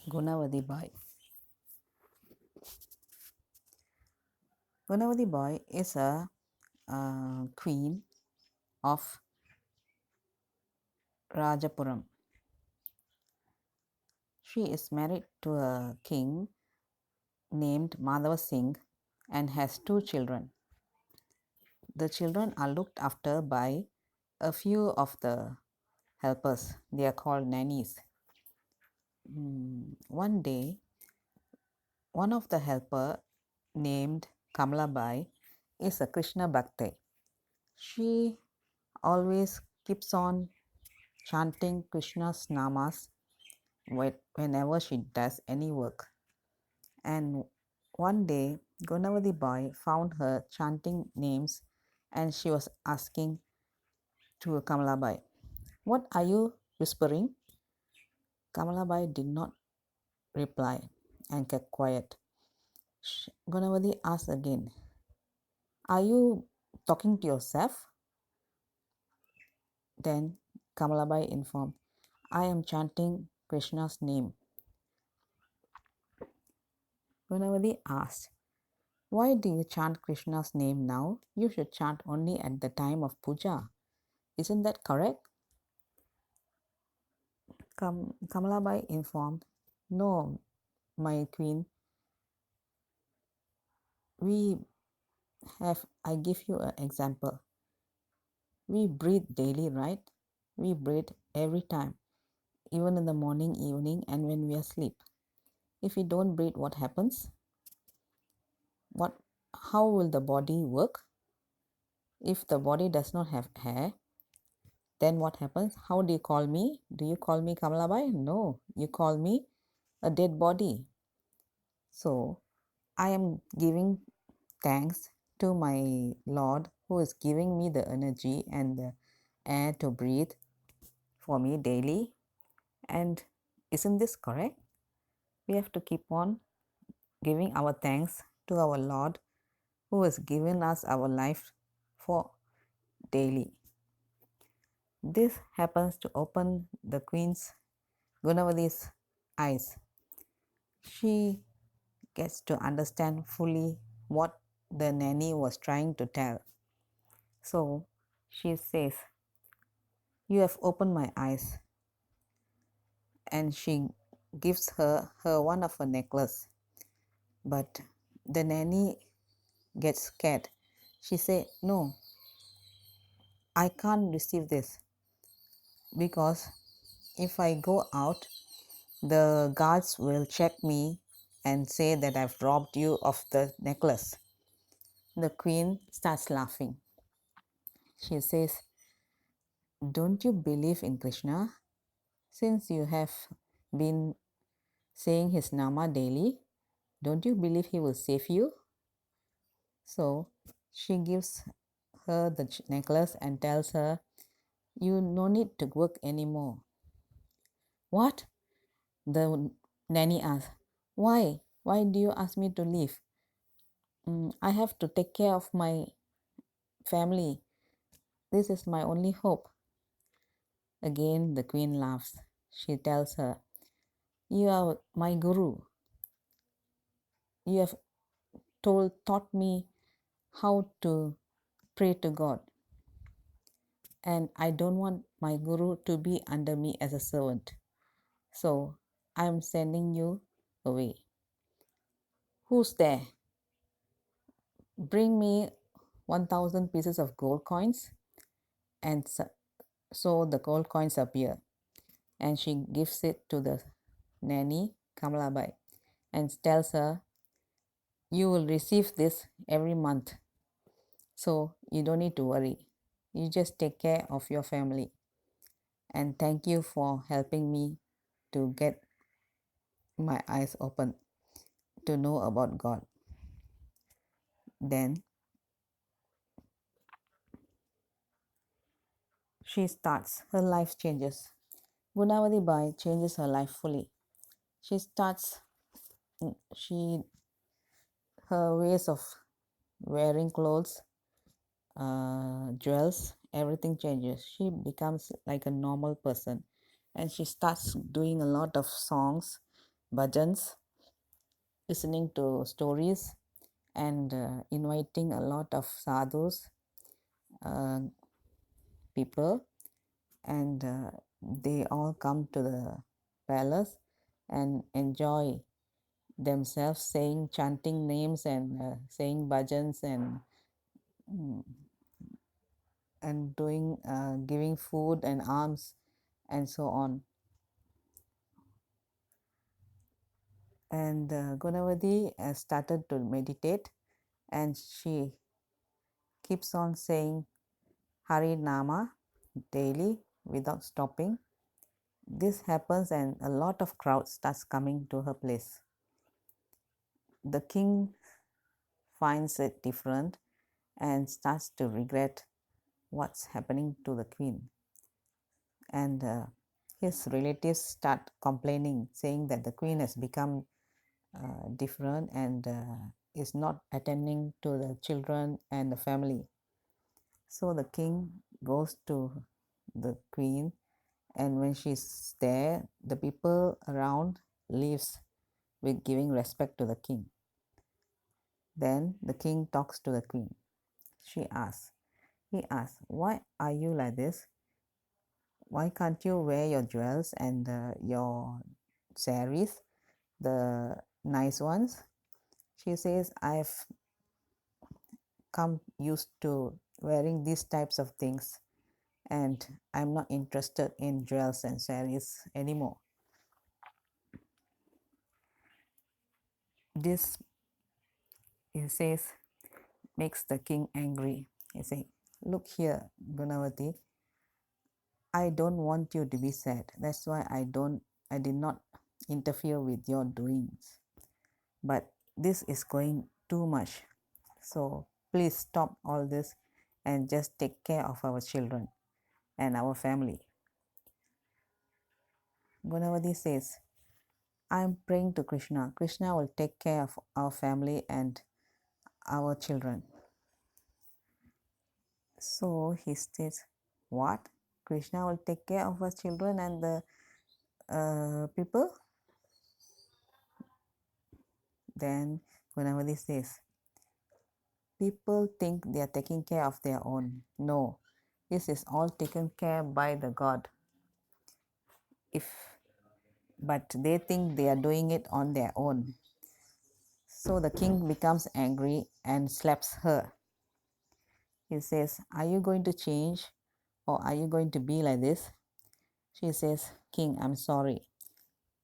Gunavathybhai. Gunavathybhai is a queen of Rajapuram. She is married to a king named Madhava Singh and has two children. The children are looked after by a few of the helpers. They are called nannies. One day, one of the helper named Kamalabai is a Krishna Bhakta. She always keeps on chanting Krishna's namas whenever she does any work. And one day, Gunavathybhai found her chanting names and she was asking to Kamalabai, "What are you whispering?" Kamalabai did not reply and kept quiet. Gunavathi asked again, "Are you talking to yourself?" Then Kamalabai informed, "I am chanting Krishna's name." Gunavathi asked, "Why do you chant Krishna's name now? You should chant only at the time of puja. Isn't that correct?" Kamalabai informed, "No, my queen, I give you an example. We breathe daily, right? We breathe every time, even in the morning, evening, and when we are asleep. If we don't breathe, what happens? How will the body work? If the body does not have hair, then what happens? How do you call me? Do you call me Kamalabai? No, you call me a dead body. So I am giving thanks to my Lord who is giving me the energy and the air to breathe for me daily. And isn't this correct? We have to keep on giving our thanks to our Lord who has given us our life for daily. This happens to open the Queen's Gunavathi's eyes. She gets to understand fully what the nanny was trying to tell. So she says, "You have opened my eyes." And she gives her one of her necklace. But the nanny gets scared. She said, "No, I can't receive this because if I go out, the guards will check me and say that I've robbed you of the necklace." The queen starts laughing. She says, "Don't you believe in Krishna? Since you have been saying his nama daily, don't you believe he will save you?" So she gives her the necklace and tells her, "You no need to work anymore." "What?" the nanny asks. "Why? Why do you ask me to leave? I have to take care of my family. This is my only hope." Again, the queen laughs. She tells her, "You are my guru. You have taught me how to pray to God. And I don't want my guru to be under me as a servant. So I am sending you away. Who's there? Bring me 1,000 pieces of gold coins." And so the gold coins appear. And she gives it to the nanny, Kamalabai, and tells her, "You will receive this every month. So you don't need to worry. You just take care of your family. And thank you for helping me to get my eyes open to know about God." Then she starts, her life changes. Gunavathybhai changes her life fully. She starts, she her ways of wearing clothes, jewels, everything changes. She becomes like a normal person and she starts doing a lot of songs bhajans, listening to stories, and inviting a lot of sadhus, uh, people, and they all come to the palace and enjoy themselves, saying, chanting names, and saying bhajans, mm, and doing giving food and alms and so on. And Gunavati started to meditate, and she keeps on saying Hari Nama daily without stopping. This happens, and a lot of crowd starts coming to her place. The king finds it different and starts to regret what's happening to the queen. And his relatives start complaining, saying that the queen has become different and is not attending to the children and the family. So the king goes to the queen, and when she's there, the people around leaves with giving respect to the king. Then the king talks to the queen. He asks, why are you like this? Why can't you wear your jewels and your saris, the nice ones? She says, I've come used to wearing these types of things, and I'm not interested in jewels and saris anymore. This, he says, makes the king angry. He says, look here, Gunavati, I don't want you to be sad. That's why I did not interfere with your doings. But this is going too much. So please stop all this and just take care of our children and our family. Gunavati says, I'm praying to Krishna. Krishna will take care of our family and our children. So he states, what? Krishna will take care of our children and the people? Then Gunavati says, people think they are taking care of their own. No, this is all taken care by the God. But they think they are doing it on their own. So the king becomes angry and slaps her. He says, are you going to change, or are you going to be like this? She says, King, I'm sorry.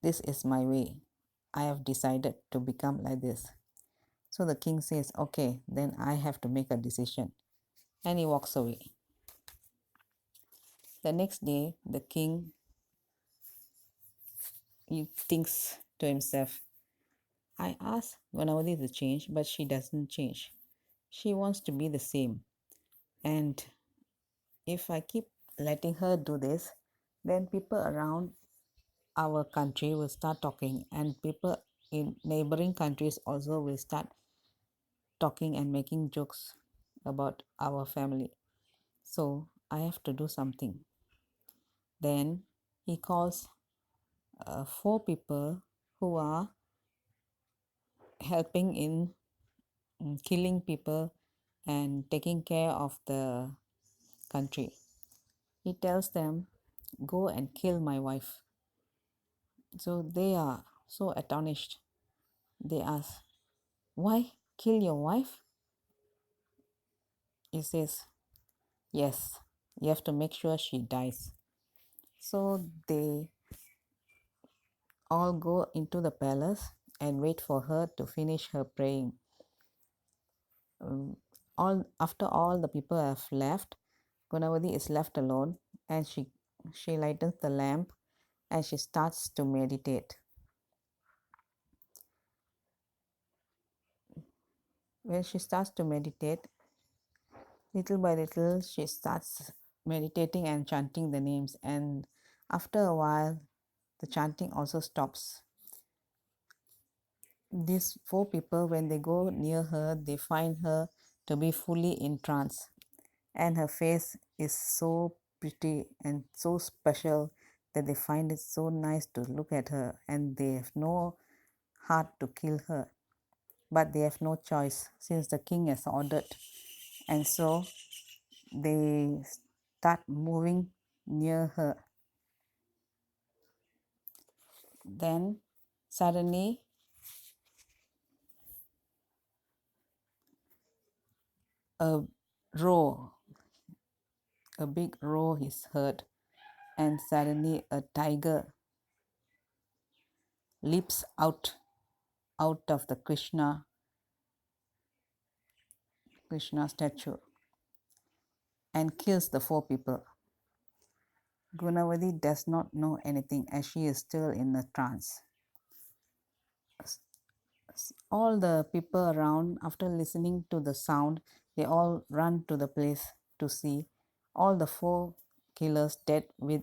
This is my way. I have decided to become like this. So the king says, okay, then I have to make a decision. And he walks away. The next day, the king, he thinks to himself, I asked Gunavati to change, but she doesn't change. She wants to be the same. And if I keep letting her do this, then people around our country will start talking, and people in neighboring countries also will start talking and making jokes about our family. So I have to do something. Then he calls four people who are helping in killing people and taking care of the country. He tells them, go and kill my wife. So they are so astonished. They ask, why kill your wife? He says, yes, you have to make sure she dies. So they all go into the palace and wait for her to finish her praying. After all the people have left, Gunavati is left alone, and she lightens the lamp and she starts to meditate. When she starts to meditate, little by little she starts meditating and chanting the names, and after a while the chanting also stops. These four people, when they go near her, they find her to be fully in trance, and her face is so pretty and so special that they find it so nice to look at her, and they have no heart to kill her. But they have no choice since the king has ordered. And so they start moving near her. Then suddenly a roar, a big roar is heard, and suddenly a tiger leaps out of the Krishna statue and kills the four people. Gunavathi does not know anything as she is still in a trance. All the people around, after listening to the sound, they all run to the place to see all the four killers dead with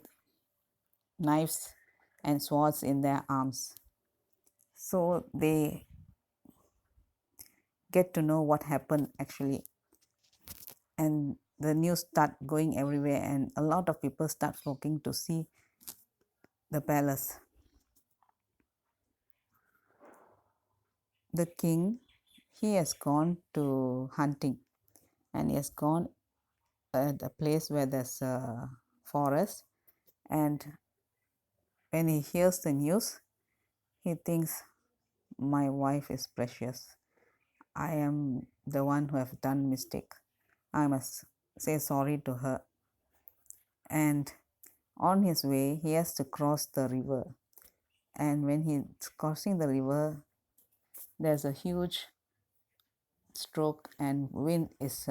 knives and swords in their arms. So they get to know what happened actually, and the news start going everywhere, and a lot of people start flocking to see the palace. The king, he has gone to hunting, and he has gone at a place where there's a forest, and when he hears the news, he thinks, my wife is precious. I am the one who have done mistake. I must say sorry to her. And on his way, he has to cross the river. And when he's crossing the river, there's a huge stroke, and wind is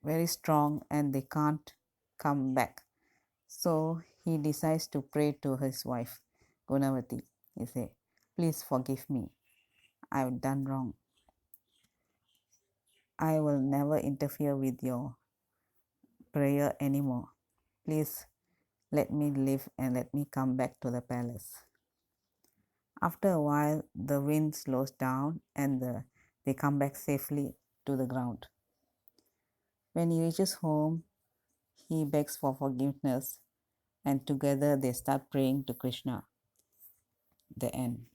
very strong, and they can't come back. So he decides to pray to his wife, Gunavathi. He says, please forgive me. I've done wrong. I will never interfere with your prayer anymore. Please let me live and let me come back to the palace. After a while, the wind slows down, and they come back safely to the ground. When he reaches home, he begs for forgiveness, and together they start praying to Krishna. The end.